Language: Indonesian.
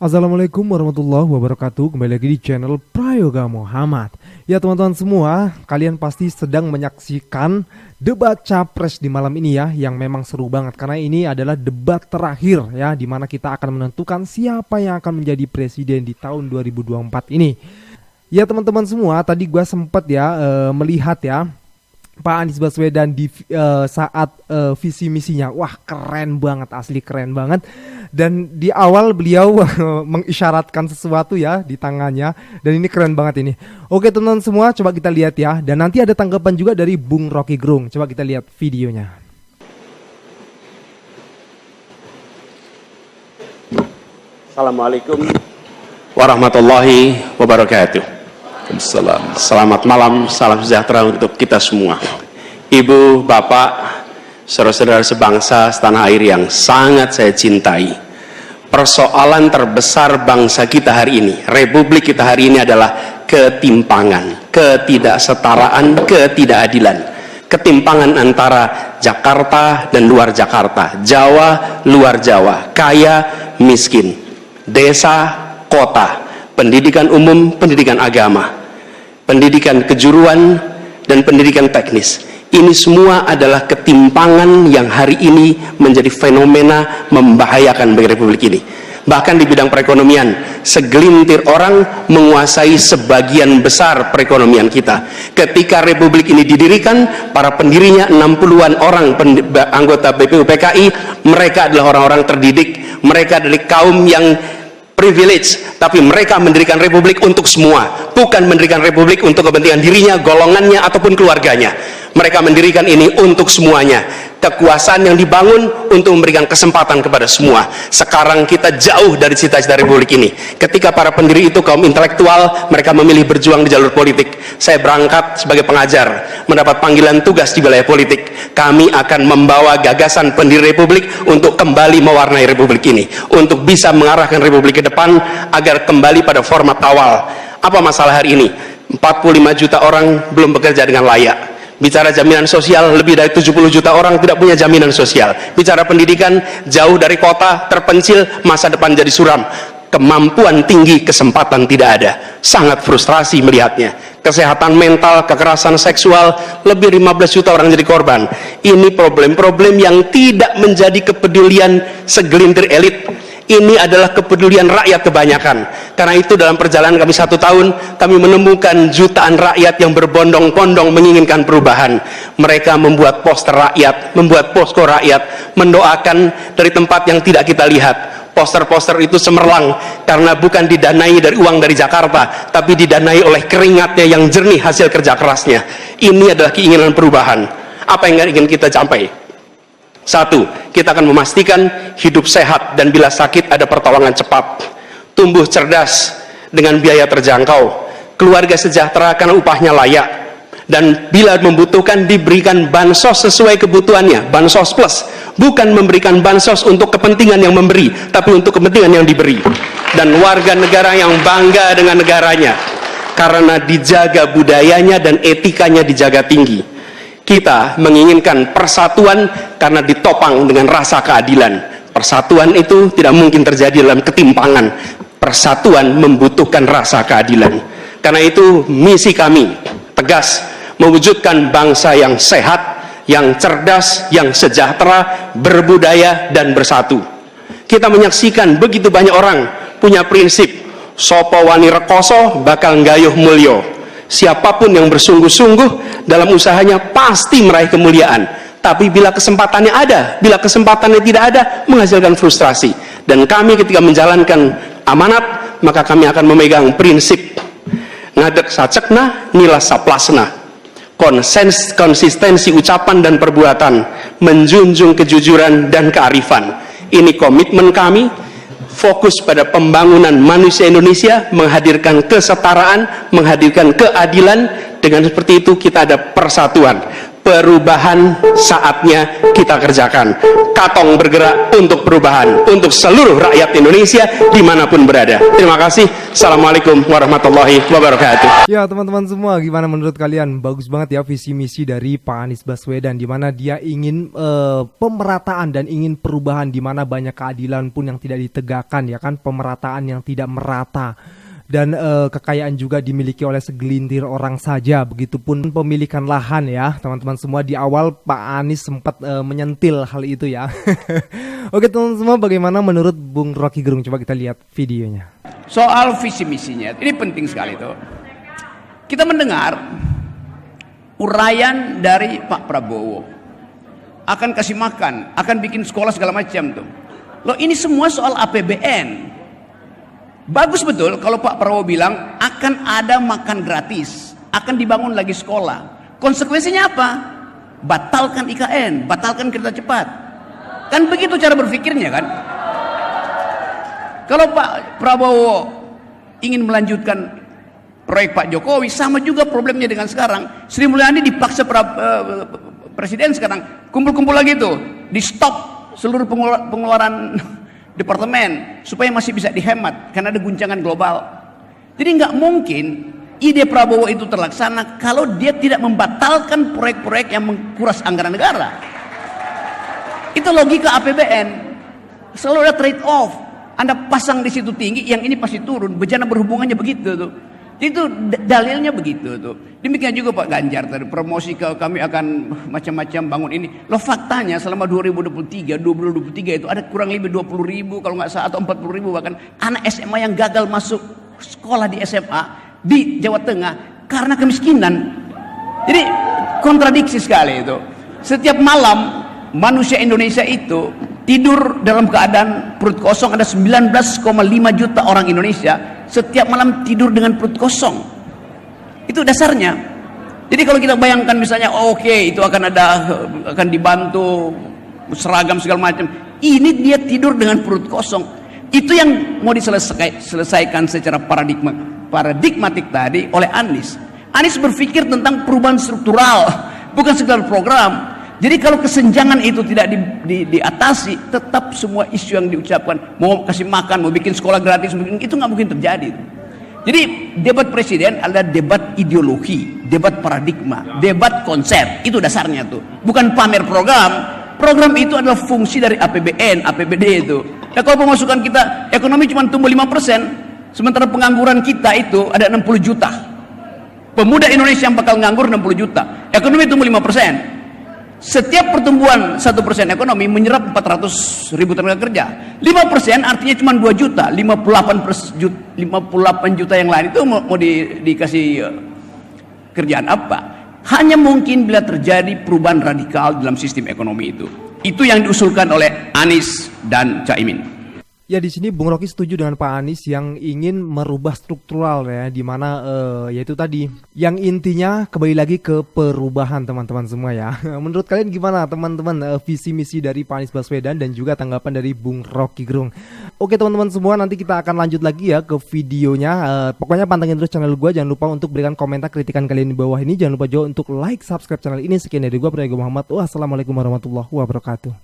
Assalamualaikum warahmatullahi wabarakatuh. Kembali lagi di channel Prayoga Muhammad. Ya teman-teman semua, kalian pasti sedang menyaksikan debat capres di malam ini ya, yang memang seru banget karena ini adalah debat terakhir ya, dimana kita akan menentukan siapa yang akan menjadi presiden di tahun 2024 ini. Ya teman-teman semua, tadi gua sempet ya melihat ya Pak Anies Baswedan di saat visi misinya. Wah, keren banget, asli keren banget. Dan di awal beliau mengisyaratkan sesuatu ya di tangannya, dan ini keren banget ini. Oke teman-teman semua, coba kita lihat ya. Dan nanti ada tanggapan juga dari Bung Rocky Gerung. Coba kita lihat videonya. Assalamualaikum warahmatullahi wabarakatuh. Selamat malam, salam sejahtera untuk kita semua. Ibu, bapak, saudara-saudara sebangsa setanah air yang sangat saya cintai. Persoalan terbesar bangsa kita hari ini, republik kita hari ini adalah ketimpangan, ketidaksetaraan, ketidakadilan. Ketimpangan antara Jakarta dan luar Jakarta, Jawa, luar Jawa, kaya, miskin, desa, kota, pendidikan umum, pendidikan agama, pendidikan kejuruan, dan pendidikan teknis. Ini semua adalah ketimpangan yang hari ini menjadi fenomena membahayakan bagi republik ini. Bahkan di bidang perekonomian, segelintir orang menguasai sebagian besar perekonomian kita. Ketika republik ini didirikan, para pendirinya 60-an orang anggota BPUPKI, mereka adalah orang-orang terdidik, mereka dari kaum yang privilege, tapi mereka mendirikan republik untuk semua, bukan mendirikan republik untuk kepentingan dirinya, golongannya, ataupun keluarganya. Mereka mendirikan ini untuk semuanya. Kekuasaan yang dibangun untuk memberikan kesempatan kepada semua. Sekarang kita jauh dari cita-cita republik ini. Ketika para pendiri itu kaum intelektual, mereka memilih berjuang di jalur politik. Saya berangkat sebagai pengajar, mendapat panggilan tugas di wilayah politik. Kami akan membawa gagasan pendiri republik untuk kembali mewarnai republik ini, untuk bisa mengarahkan republik ke depan agar kembali pada format awal. Apa masalah hari ini? 45 juta orang belum bekerja dengan layak. Bicara jaminan sosial, lebih dari 70 juta orang tidak punya jaminan sosial. Bicara pendidikan, jauh dari kota, terpencil, masa depan jadi suram. Kemampuan tinggi, kesempatan tidak ada. Sangat frustrasi melihatnya. Kesehatan mental, kekerasan seksual, lebih 15 juta orang jadi korban. Ini problem-problem yang tidak menjadi kepedulian segelintir elit. Ini adalah kepedulian rakyat kebanyakan. Karena itu dalam perjalanan kami 1 tahun, kami menemukan jutaan rakyat yang berbondong-bondong menginginkan perubahan. Mereka membuat poster rakyat, membuat posko rakyat, mendoakan dari tempat yang tidak kita lihat. Poster-poster itu cemerlang karena bukan didanai dari uang dari Jakarta, tapi didanai oleh keringatnya yang jernih hasil kerja kerasnya. Ini adalah keinginan perubahan. Apa yang ingin kita capai? 1, kita akan memastikan hidup sehat dan bila sakit ada pertolongan cepat. Tumbuh cerdas dengan biaya terjangkau. Keluarga sejahtera karena upahnya layak. Dan bila membutuhkan diberikan bansos sesuai kebutuhannya, bansos plus. Bukan memberikan bansos untuk kepentingan yang memberi, tapi untuk kepentingan yang diberi. Dan warga negara yang bangga dengan negaranya karena dijaga budayanya dan etikanya dijaga tinggi. Kita menginginkan persatuan karena ditopang dengan rasa keadilan. Persatuan itu tidak mungkin terjadi dalam ketimpangan. Persatuan membutuhkan rasa keadilan. Karena itu misi kami tegas mewujudkan bangsa yang sehat, yang cerdas, yang sejahtera, berbudaya, dan bersatu. Kita menyaksikan begitu banyak orang punya prinsip sopo wani rekoso bakal nggayuh mulyo. Siapapun yang bersungguh-sungguh dalam usahanya pasti meraih kemuliaan. Tapi bila kesempatannya ada, bila kesempatannya tidak ada, menghasilkan frustrasi. Dan kami ketika menjalankan amanat, maka kami akan memegang prinsip ngadek sacekna, nilas saplasna. Konsistensi ucapan dan perbuatan, menjunjung kejujuran dan kearifan. Ini komitmen kami. Fokus pada pembangunan manusia Indonesia, menghadirkan kesetaraan, menghadirkan keadilan. Dengan seperti itu kita ada persatuan. perubahan saatnya kita kerjakan. Katong bergerak untuk perubahan, untuk seluruh rakyat Indonesia dimanapun berada. Terima kasih. Assalamualaikum warahmatullahi wabarakatuh. Ya teman-teman semua, gimana menurut kalian? Bagus banget ya visi misi dari Pak Anies Baswedan, di mana dia ingin pemerataan dan ingin perubahan, di mana banyak keadilan pun yang tidak ditegakkan, ya kan, pemerataan yang tidak merata. Dan kekayaan juga dimiliki oleh segelintir orang saja. Begitupun pemilikan lahan ya teman-teman semua. Di awal Pak Anies sempat menyentil hal itu ya. Oke teman-teman semua, bagaimana menurut Bung Rocky Gerung? Coba kita lihat videonya. Soal visi misinya, ini penting sekali tuh. Kita mendengar uraian dari Pak Prabowo, akan kasih makan, akan bikin sekolah segala macam tuh. Loh, ini semua soal APBN. Bagus betul kalau Pak Prabowo bilang akan ada makan gratis, akan dibangun lagi sekolah. Konsekuensinya apa? Batalkan IKN, batalkan kereta cepat. Kan begitu cara berpikirnya kan? Kalau Pak Prabowo ingin melanjutkan proyek Pak Jokowi, sama juga problemnya dengan sekarang. Sri Mulyani dipaksa presiden sekarang kumpul-kumpul lagi tuh, di stop seluruh pengeluaran departemen supaya masih bisa dihemat karena ada guncangan global. Jadi nggak mungkin ide Prabowo itu terlaksana kalau dia tidak membatalkan proyek-proyek yang menguras anggaran negara. Itu logika APBN. Selalu ada trade off. Anda pasang di situ tinggi, yang ini pasti turun. Bencana berhubungannya begitu tuh. Itu dalilnya begitu tuh. Demikian juga Pak Ganjar tadi, promosi ke kami akan macam-macam bangun ini. Loh, faktanya selama 2023 itu ada kurang lebih 20.000 kalau nggak salah, atau 40.000 bahkan anak SMA yang gagal masuk sekolah di SMA di Jawa Tengah karena kemiskinan. Jadi kontradiksi sekali itu. Setiap malam manusia Indonesia itu tidur dalam keadaan perut kosong. Ada 19,5 juta orang Indonesia setiap malam tidur dengan perut kosong. Itu dasarnya. Jadi kalau kita bayangkan misalnya oke, itu akan dibantu seragam segala macam, ini dia tidur dengan perut kosong. Itu yang mau diselesaikan secara paradigmatik tadi oleh Anies. Anies berpikir tentang perubahan struktural, bukan sekedar program. Jadi kalau kesenjangan itu tidak diatasi, tetap semua isu yang diucapkan, mau kasih makan, mau bikin sekolah gratis, itu nggak mungkin terjadi. Jadi debat presiden adalah debat ideologi, debat paradigma, debat konsep. Itu dasarnya tuh. Bukan pamer program. Program itu adalah fungsi dari APBN, APBD itu. Nah, kalau pemasukan kita ekonomi cuma tumbuh 5%, sementara pengangguran kita itu ada 60 juta. Pemuda Indonesia yang bakal nganggur 60 juta. Ekonomi tumbuh 5%. Setiap pertumbuhan 1% ekonomi menyerap 400.000 tenaga kerja. 5% artinya cuma 2 juta. 58 juta yang lain itu mau dikasih kerjaan apa? Hanya mungkin bila terjadi perubahan radikal dalam sistem ekonomi itu. Itu yang diusulkan oleh Anies dan Caimin. Ya, di sini Bung Rocky setuju dengan Pak Anies yang ingin merubah struktural ya, di mana yaitu tadi yang intinya kembali lagi ke perubahan teman-teman semua ya. Menurut kalian gimana teman-teman visi misi dari Pak Anies Baswedan dan juga tanggapan dari Bung Rocky Gerung? Oke teman-teman semua, nanti kita akan lanjut lagi ya ke videonya. Pokoknya pantengin terus channel gue, jangan lupa untuk berikan komentar kritikan kalian di bawah ini. Jangan lupa juga untuk like, subscribe channel ini. Sekian dari gue, Prayoga Muhammad. Wassalamualaikum warahmatullahi wabarakatuh.